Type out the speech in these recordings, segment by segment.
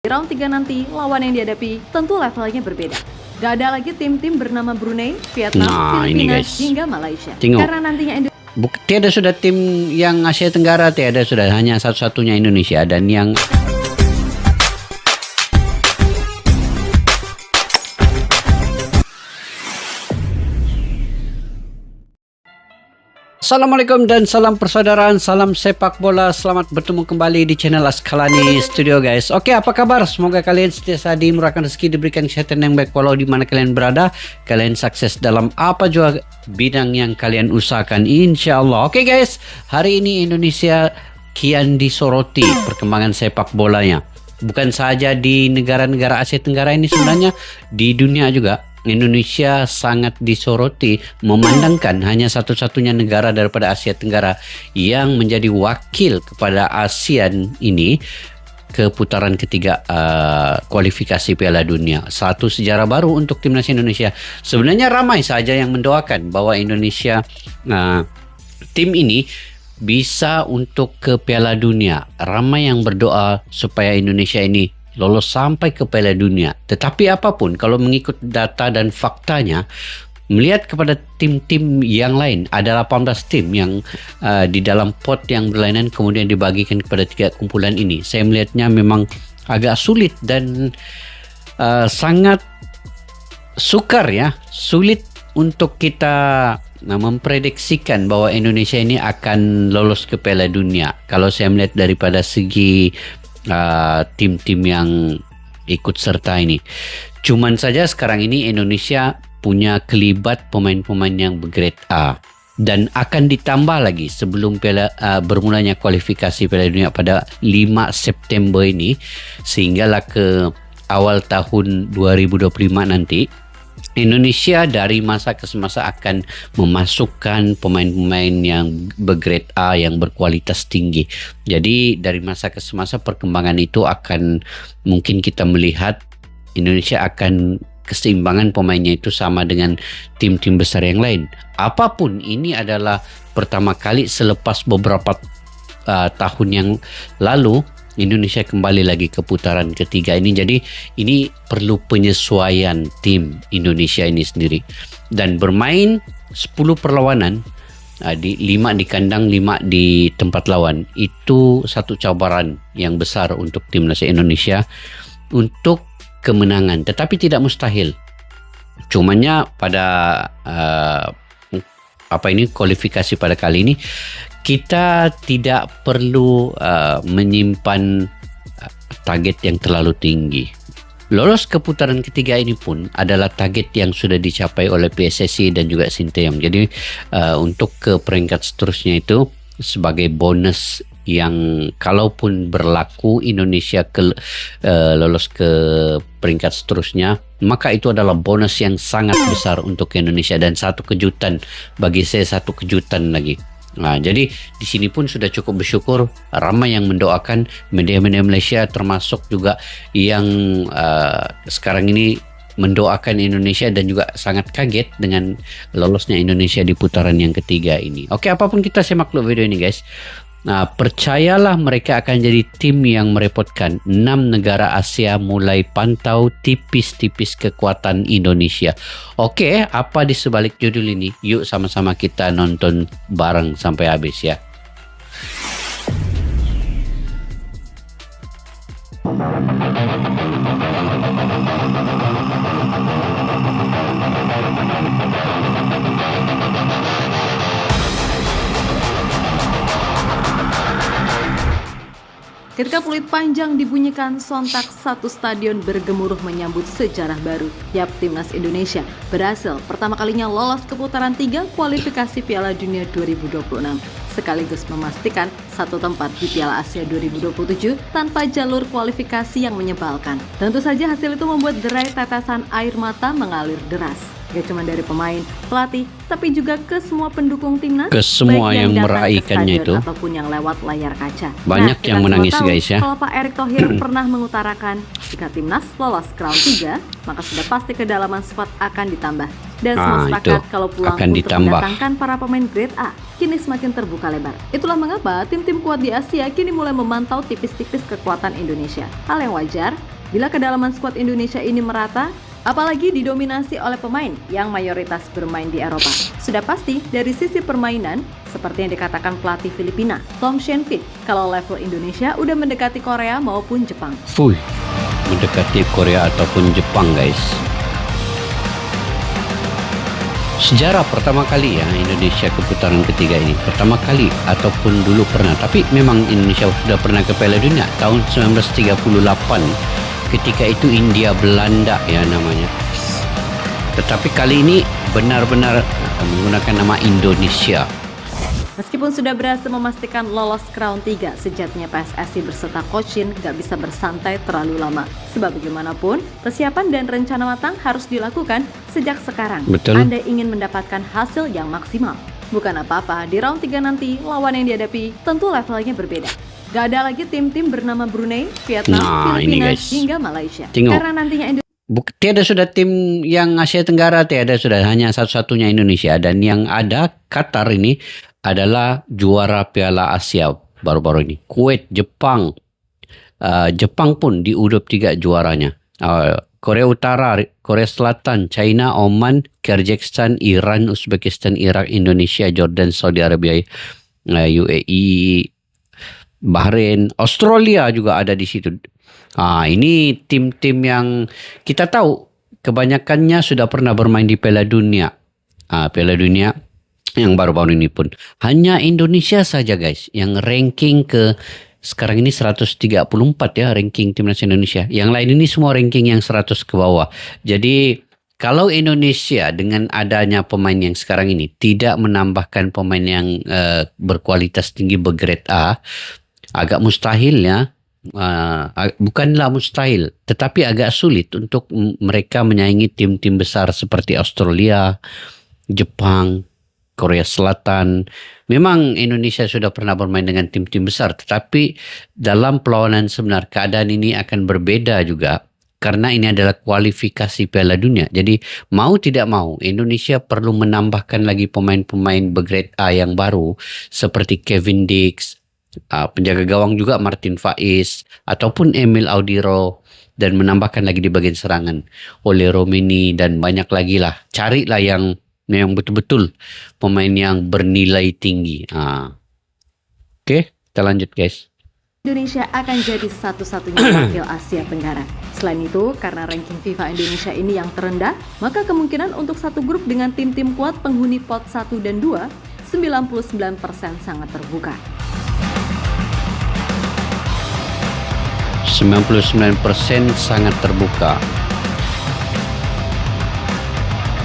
Di round 3 nanti, lawan yang dihadapi tentu levelnya berbeda. Gak ada lagi tim-tim bernama Brunei, Vietnam, Filipina, hingga Malaysia. Tengok. Karena nantinya tiada sudah tim yang Asia Tenggara, tiada sudah, hanya satu-satunya Indonesia. Dan yang Assalamualaikum dan salam persaudaraan, salam sepak bola. Selamat bertemu kembali di channel Askalani Studio, guys. Oke, apa kabar? Semoga kalian sentiasa dimurahkan rezeki, diberikan kesehatan yang baik walau di mana kalian berada. Kalian sukses dalam apa juga bidang yang kalian usahakan, insya Allah. Oke, guys, hari ini Indonesia kian disoroti perkembangan sepak bolanya. Bukan saja di negara-negara Asia Tenggara ini, sebenarnya di dunia juga. Indonesia sangat disoroti, memandangkan hanya satu-satunya negara daripada Asia Tenggara yang menjadi wakil kepada ASEAN ini ke putaran ketiga kualifikasi Piala Dunia. Satu sejarah baru untuk timnas Indonesia. Sebenarnya ramai saja yang mendoakan bahwa Indonesia tim ini bisa untuk ke Piala Dunia. Ramai yang berdoa supaya Indonesia ini lolos sampai ke Piala Dunia. Tetapi apapun, kalau mengikut data dan faktanya, melihat kepada tim-tim yang lain, ada 18 tim yang di dalam pot yang berlainan kemudian dibagikan kepada 3 kumpulan ini. Saya melihatnya memang agak sulit dan sangat sukar ya, sulit untuk kita memprediksikan bahwa Indonesia ini akan lolos ke Piala Dunia. Kalau saya melihat daripada segi tim-tim yang ikut serta ini. Cuman saja sekarang ini Indonesia punya kelibat pemain-pemain yang bergrade A dan akan ditambah lagi sebelum bermulanya kualifikasi Piala Dunia pada 5 September ini, sehinggalah ke awal tahun 2025 nanti Indonesia dari masa ke semasa akan memasukkan pemain-pemain yang bergrade A yang berkualitas tinggi. Jadi dari masa ke semasa perkembangan itu akan mungkin kita melihat Indonesia akan keseimbangan pemainnya itu sama dengan tim-tim besar yang lain. Apapun, ini adalah pertama kali selepas beberapa tahun yang lalu Indonesia kembali lagi ke putaran ketiga ini. Jadi ini perlu penyesuaian tim Indonesia ini sendiri. Dan bermain 10 perlawanan, 5 di kandang, 5 di tempat lawan. Itu satu cabaran yang besar untuk timnas Indonesia untuk kemenangan. Tetapi tidak mustahil. Cumannya pada kualifikasi pada kali ini kita tidak perlu menyimpan target yang terlalu tinggi. Lolos ke putaran ketiga ini pun adalah target yang sudah dicapai oleh PSSI dan juga Sinteyong. Jadi untuk ke peringkat seterusnya itu sebagai bonus yang kalaupun berlaku Indonesia lolos ke peringkat seterusnya, maka itu adalah bonus yang sangat besar untuk Indonesia dan satu kejutan bagi saya, satu kejutan lagi. Nah, jadi di sini pun sudah cukup bersyukur, ramai yang mendoakan, media-media Malaysia termasuk juga yang sekarang ini mendoakan Indonesia dan juga sangat kaget dengan lolosnya Indonesia di putaran yang ketiga ini. Oke, apapun kita simak dulu video ini, guys. Nah, percayalah mereka akan jadi tim yang merepotkan. 6 negara Asia mulai pantau tipis-tipis kekuatan Indonesia. Oke, apa di sebalik judul ini? Yuk sama-sama kita nonton bareng sampai habis ya. ketika peluit panjang dibunyikan, sontak satu stadion bergemuruh menyambut sejarah baru. Yap, timnas Indonesia berhasil pertama kalinya lolos ke putaran 3 kualifikasi Piala Dunia 2026, sekaligus memastikan satu tempat di Piala Asia 2027 tanpa jalur kualifikasi yang menyebalkan. Tentu saja hasil itu membuat derai tetesan air mata mengalir deras. Gak cuma dari pemain, pelatih, tapi juga ke semua pendukung timnas, ke semua yang meraihkannya itu, ataupun yang lewat layar kaca. Banyak yang menangis, guys ya. Kalau Pak Erick Thohir pernah mengutarakan jika timnas lolos ke round 3, maka sudah pasti kedalaman squad akan ditambah. Dan semua sepakat kalau peluang akan untuk ditambah. mendatangkan para pemain grade A kini semakin terbuka lebar. Itulah mengapa tim-tim kuat di Asia kini mulai memantau tipis-tipis kekuatan Indonesia. Hal yang wajar bila kedalaman skuad Indonesia ini merata, apalagi didominasi oleh pemain yang mayoritas bermain di Eropa. Sudah pasti dari sisi permainan, seperti yang dikatakan pelatih Filipina, Tom Shenfit, kalau level Indonesia udah mendekati Korea maupun Jepang. Mendekati Korea ataupun Jepang, guys. Sejarah pertama kali ya Indonesia ke putaran ketiga ini. Pertama kali ataupun dulu pernah. Tapi memang Indonesia sudah pernah ke Piala Dunia tahun 1938. Ketika itu India Belanda ya namanya. Tetapi kali ini benar-benar menggunakan nama Indonesia. Meskipun sudah berhasil memastikan lolos ke round 3, sejatinya PSSI berserta Coach Shin gak bisa bersantai terlalu lama. Sebab bagaimanapun, persiapan dan rencana matang harus dilakukan sejak sekarang. Betul. Anda ingin mendapatkan hasil yang maksimal. Bukan apa-apa, di round 3 nanti, lawan yang dihadapi tentu levelnya berbeda. Gak ada lagi tim-tim bernama Brunei, Vietnam, Filipina, hingga Malaysia. Tengok. Karena nantinya Tiada sudah tim yang Asia Tenggara, tiada sudah, hanya satu-satunya Indonesia. Dan yang ada Qatar ini adalah juara Piala Asia baru-baru ini. Kuwait, Jepang, Jepang pun di U23 juaranya. Korea Utara, Korea Selatan, China, Oman, Kyrgyzstan, Iran, Uzbekistan, Irak, Indonesia, Jordan, Saudi Arabia, UAE, Bahrain, Australia juga ada di situ. Ini tim-tim yang kita tahu kebanyakannya sudah pernah bermain di Piala Dunia. Piala Dunia yang baru-baru ini pun. Hanya Indonesia saja guys yang ranking ke sekarang ini 134 ya ranking timnas Indonesia. Yang lain ini semua ranking yang 100 ke bawah. Jadi kalau Indonesia dengan adanya pemain yang sekarang ini tidak menambahkan pemain yang berkualitas tinggi bergrade A, agak mustahil ya. Bukanlah mustahil, tetapi agak sulit untuk mereka menyaingi tim-tim besar seperti Australia, Jepang, Korea Selatan. Memang Indonesia sudah pernah bermain dengan tim-tim besar, tetapi dalam perlawanan sebenar keadaan ini akan berbeda juga karena ini adalah kualifikasi Piala Dunia. Jadi mau tidak mau Indonesia perlu menambahkan lagi pemain-pemain bergrade A yang baru seperti Kevin Dix, penjaga gawang juga Martin Faiz ataupun Emil Audiro, dan menambahkan lagi di bagian serangan oleh Romini dan banyak lagi lah. Carilah yang betul-betul pemain yang bernilai tinggi. Oke, kita lanjut guys. Indonesia akan jadi satu-satunya wakil Asia Tenggara. Selain itu, karena ranking FIFA Indonesia ini yang terendah, maka kemungkinan untuk satu grup dengan tim-tim kuat penghuni pot 1 dan 2, 99% sangat terbuka. 99% sangat terbuka.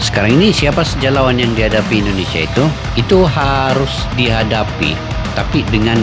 Sekarang ini siapa saja lawan yang dihadapi Indonesia itu harus dihadapi, tapi dengan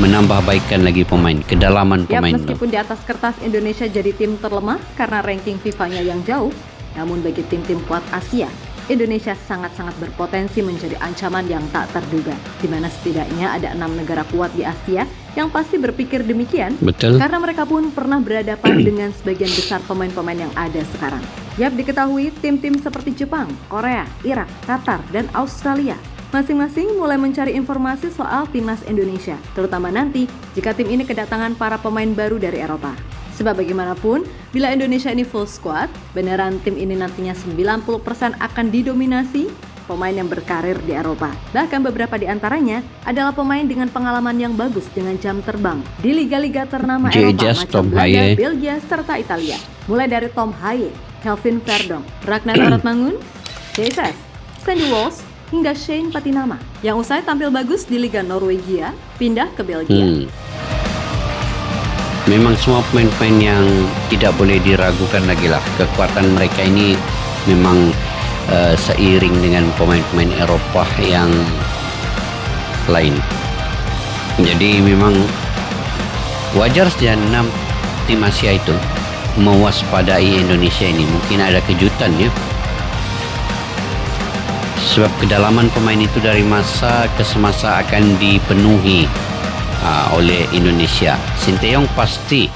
menambah baikkan lagi pemain, kedalaman pemain. Meskipun di atas kertas Indonesia jadi tim terlemah karena ranking FIFA-nya yang jauh, namun bagi tim-tim kuat Asia, Indonesia sangat-sangat berpotensi menjadi ancaman yang tak terduga, di mana setidaknya ada 6 negara kuat di Asia yang pasti berpikir demikian. Betul. Karena mereka pun pernah berhadapan dengan sebagian besar pemain-pemain yang ada sekarang. Diketahui tim-tim seperti Jepang, Korea, Irak, Qatar, dan Australia masing-masing mulai mencari informasi soal timnas Indonesia, terutama nanti jika tim ini kedatangan para pemain baru dari Eropa. Sebab bagaimanapun, bila Indonesia ini full squad, beneran tim ini nantinya 90% akan didominasi pemain yang berkarir di Eropa. Bahkan beberapa di antaranya adalah pemain dengan pengalaman yang bagus dengan jam terbang di liga-liga ternama Eropa macam Belanda, Belgia, serta Italia. Mulai dari Tom Haye, Kelvin Verdonk, Ragnar Oratmangun, Jesus, Sandy Walsh, hingga Shane Patinama yang usai tampil bagus di Liga Norwegia, pindah ke Belgia. Memang semua pemain-pemain yang tidak boleh diragukan lagi lah. Kekuatan mereka ini memang seiring dengan pemain-pemain Eropa yang lain. Jadi memang wajar saja 6 tim Asia itu mewaspadai Indonesia ini. Mungkin ada kejutan ya. Sebab kedalaman pemain itu dari masa ke semasa akan dipenuhi oleh Indonesia. Sinteyong pasti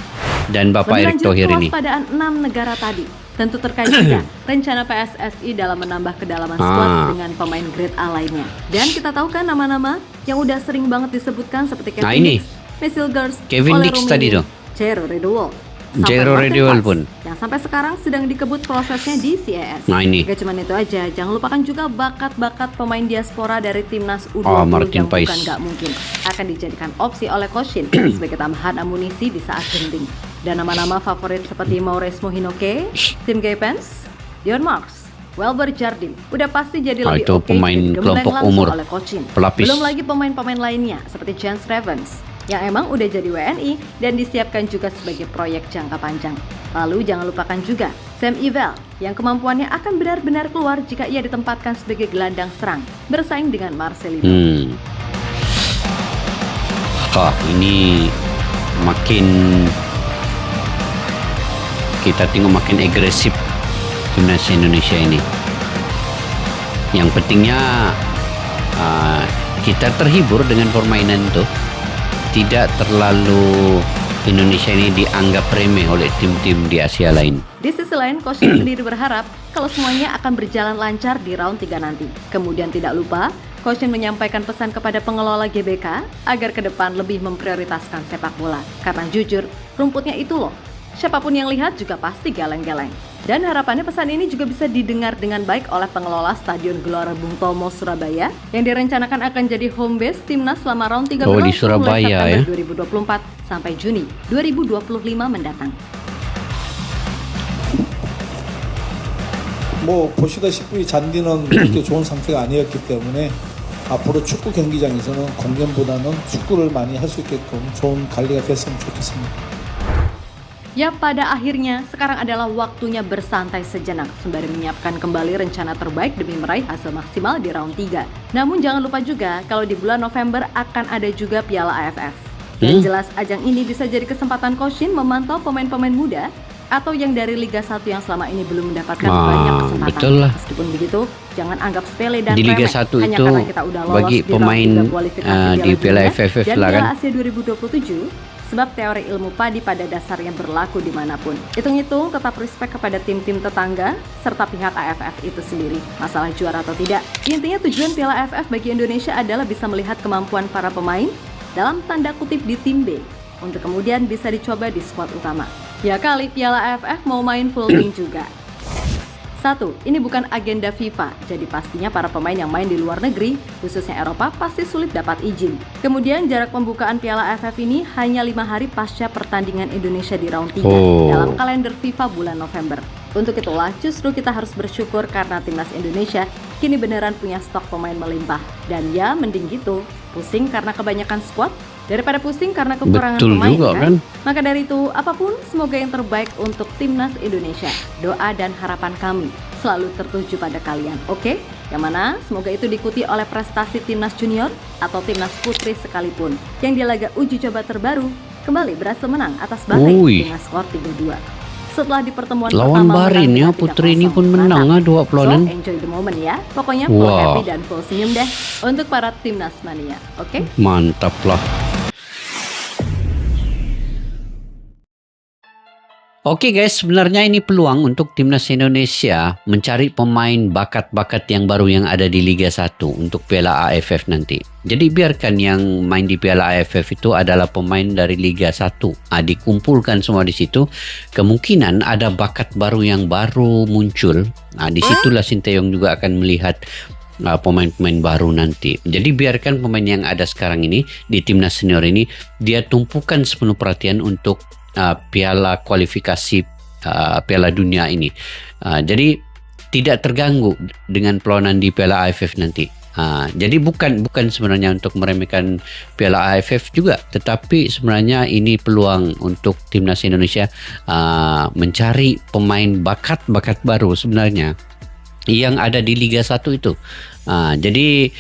dan Bapak Erick Thohir ini. Kewaspadaan 6 negara tadi, Tentu terkait juga rencana PSSI dalam menambah kedalaman squad dengan pemain grade A lainnya. Dan kita tahu kan nama-nama yang udah sering banget disebutkan seperti Kevin Dix, Messil Girls, Kevin Dix tadi tuh. Jairo Redowell, pun yang sampai sekarang sedang dikebut prosesnya di CAS. Nah ini. Gak cuma itu aja, jangan lupakan juga bakat-bakat pemain diaspora dari timnas U20 yang bukan gak mungkin akan dijadikan opsi oleh Coach Shin sebagai tambahan amunisi di saat genting. Dan nama-nama favorit seperti Maurice Mohinoke, Tim Gapens, Dion Marks, Welber Jardim udah pasti jadi lebih oke pemain kelompok umur oleh Coach Shin. Pelapis. Belum lagi pemain-pemain lainnya seperti Chance Ravens yang emang udah jadi WNI dan disiapkan juga sebagai proyek jangka panjang. Lalu jangan lupakan juga Sam Ivel yang kemampuannya akan benar-benar keluar jika ia ditempatkan sebagai gelandang serang bersaing dengan Marcelino. Ini makin kita tengok makin agresif timnas Indonesia ini. Yang pentingnya kita terhibur dengan permainan itu. Tidak terlalu Indonesia ini dianggap remeh oleh tim-tim di Asia lain. Di sisi lain, Coach Shin sendiri berharap kalau semuanya akan berjalan lancar di round 3 nanti. Kemudian tidak lupa, Coach Shin menyampaikan pesan kepada pengelola GBK agar ke depan lebih memprioritaskan sepak bola. Karena jujur, rumputnya itu loh. Siapapun yang lihat juga pasti geleng-geleng. Dan harapannya pesan ini juga bisa didengar dengan baik oleh pengelola Stadion Gelora Bung Tomo Surabaya yang direncanakan akan jadi home base timnas selama round 3 di Surabaya, mulai September 2024 sampai Juni 2025 mendatang. 보시다시피 잔디는 그렇게 좋은 상태가 아니었기 때문에 앞으로 축구 경기장에서는 공연보다는 축구를 많이 할 수 있게끔 좋은 관리가 됐으면 좋겠습니다. Ya, pada akhirnya sekarang adalah waktunya bersantai sejenak sembari menyiapkan kembali rencana terbaik demi meraih hasil maksimal di round 3. Namun jangan lupa juga kalau di bulan November akan ada juga Piala AFF. Dan jelas ajang ini bisa jadi kesempatan Coach Shin memantau pemain-pemain muda atau yang dari Liga 1 yang selama ini belum mendapatkan banyak kesempatan. Betul lah. Meskipun begitu, jangan anggap sepele dan di Liga 1 hanya itu karena kita udah lolos bagi di pemain di Piala AFF dan lah kan. Piala Asia 2027. Sebab teori ilmu padi pada dasarnya berlaku dimanapun. Hitung-hitung tetap respect kepada tim-tim tetangga serta pihak AFF itu sendiri. Masalah juara atau tidak, intinya tujuan Piala AFF bagi Indonesia adalah bisa melihat kemampuan para pemain dalam tanda kutip di tim B untuk kemudian bisa dicoba di skuad utama. Ya kali Piala AFF mau main full team juga. 1. Ini bukan agenda FIFA, jadi pastinya para pemain yang main di luar negeri, khususnya Eropa, pasti sulit dapat izin. Kemudian jarak pembukaan Piala AFF ini hanya 5 hari pasca pertandingan Indonesia di round 3 dalam kalender FIFA bulan November. Untuk itulah justru kita harus bersyukur karena timnas Indonesia kini beneran punya stok pemain melimpah. Dan ya mending gitu, pusing karena kebanyakan skuad daripada pusing karena kekurangan pemain juga, kan? Maka dari itu, apapun semoga yang terbaik untuk timnas Indonesia. Doa dan harapan kami selalu tertuju pada kalian, oke? Yang mana semoga itu diikuti oleh prestasi timnas junior atau timnas putri sekalipun yang di laga uji coba terbaru kembali berhasil menang atas Bahrain dengan skor 3-2. Setelah di pertemuan lawan pertama Bahrain ya, putri ini pun menang 2 so, enjoy the moment ya. Pokoknya full happy dan full senyum deh untuk para timnas mania, oke? Mantap lah. Oke guys, sebenarnya ini peluang untuk timnas Indonesia mencari pemain bakat-bakat yang baru yang ada di Liga 1 untuk Piala AFF nanti. Jadi biarkan yang main di Piala AFF itu adalah pemain dari Liga 1. Dikumpulkan semua di situ. Kemungkinan ada bakat baru yang baru muncul. Disitulah Sinteyong juga akan melihat pemain-pemain baru nanti. Jadi biarkan pemain yang ada sekarang ini di timnas senior ini, dia tumpukan sepenuh perhatian untuk piala kualifikasi Piala Dunia ini. Jadi tidak terganggu dengan perlawanan di Piala AFF nanti. Jadi bukan sebenarnya untuk meremehkan Piala AFF juga, tetapi sebenarnya ini peluang untuk timnas Indonesia mencari pemain bakat baru sebenarnya yang ada di Liga 1 itu. Jadi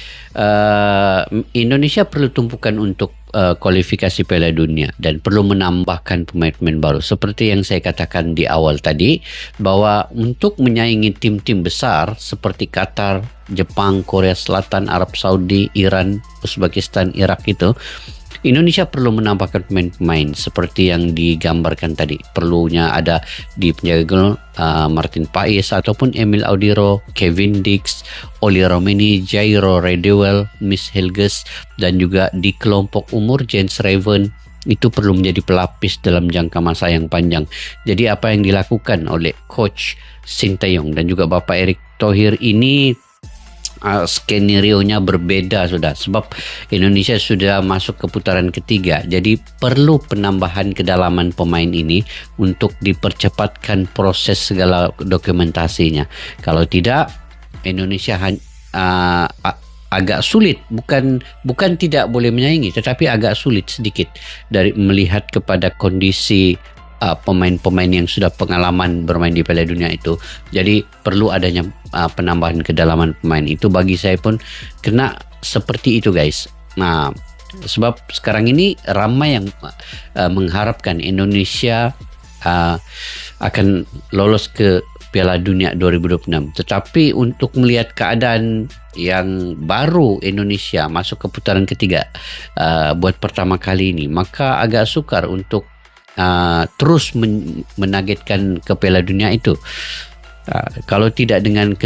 Indonesia perlu tumpukan untuk kualifikasi Piala Dunia dan perlu menambahkan pemain-pemain baru. Seperti yang saya katakan di awal tadi, bahwa untuk menyaingi tim-tim besar seperti Qatar, Jepang, Korea Selatan, Arab Saudi, Iran, Uzbekistan, Irak itu, Indonesia perlu menambahkan pemain-pemain seperti yang digambarkan tadi. Perlunya ada di penjaga gol Martin Paes ataupun Emil Audiro, Kevin Dix, Oli Romeni, Jairo Redewell, Miss Helges, dan juga di kelompok umur Jens Raven itu perlu menjadi pelapis dalam jangka masa yang panjang. Jadi apa yang dilakukan oleh coach Sinteyong dan juga Bapak Erick Thohir ini skenario-nya berbeda sudah, sebab Indonesia sudah masuk ke putaran ketiga. Jadi perlu penambahan kedalaman pemain ini untuk dipercepatkan proses segala dokumentasinya. Kalau tidak, Indonesia agak sulit, bukan tidak boleh menyaingi, tetapi agak sulit sedikit dari melihat kepada kondisi pemain-pemain yang sudah pengalaman bermain di Piala Dunia itu. Jadi perlu adanya penambahan kedalaman pemain itu. Bagi saya pun kena seperti itu, guys. Nah, sebab sekarang ini ramai yang mengharapkan Indonesia akan lolos ke Piala Dunia 2026. Tetapi untuk melihat keadaan yang baru Indonesia masuk ke putaran ketiga buat pertama kali ini, maka agak sukar untuk terus menargetkan ke Piala Dunia itu. Kalau tidak dengan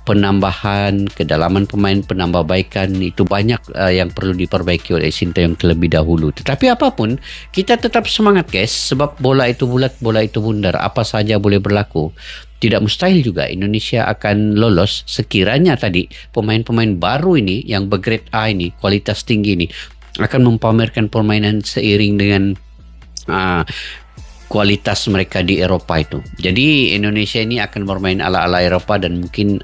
penambahan kedalaman pemain, penambahbaikan, itu banyak yang perlu diperbaiki oleh Sinteyong terlebih dahulu. Tetapi apapun, kita tetap semangat, guys, sebab bola itu bulat, bola itu bundar, apa saja boleh berlaku. Tidak mustahil juga Indonesia akan lolos sekiranya tadi pemain-pemain baru ini yang bergrade A ini, kualitas tinggi ini, akan mempamerkan permainan seiring dengan kualitas mereka di Eropa itu. Jadi Indonesia ini akan bermain ala-ala Eropa dan mungkin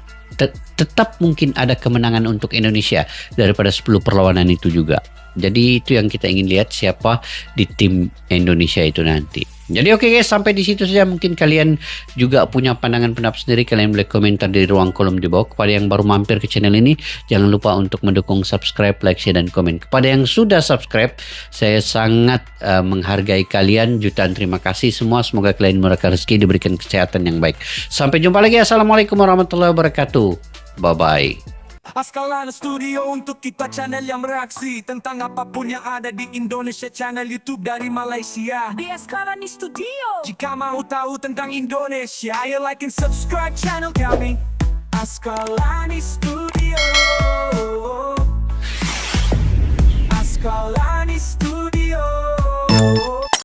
tetap mungkin ada kemenangan untuk Indonesia daripada 10 perlawanan itu juga. Jadi itu yang kita ingin lihat, siapa di tim Indonesia itu nanti. Jadi oke, guys, sampai di situ saja. Mungkin kalian juga punya pandangan pendapat sendiri, kalian boleh komentar di ruang kolom di bawah. Kepada yang baru mampir ke channel ini, jangan lupa untuk mendukung, subscribe, like, share, dan komen. Kepada yang sudah subscribe, saya sangat menghargai kalian. Jutaan terima kasih semua. Semoga kalian murahkan rezeki, diberikan kesehatan yang baik. Sampai jumpa lagi. Assalamualaikum warahmatullahi wabarakatuh. Bye-bye. Askalana Studio untuk kita channel yang bereaksi tentang apapun yang ada di Indonesia, channel YouTube dari Malaysia di Askalani Studio. Jika mau tahu tentang Indonesia, ayo like and subscribe channel kami Askalani Studio.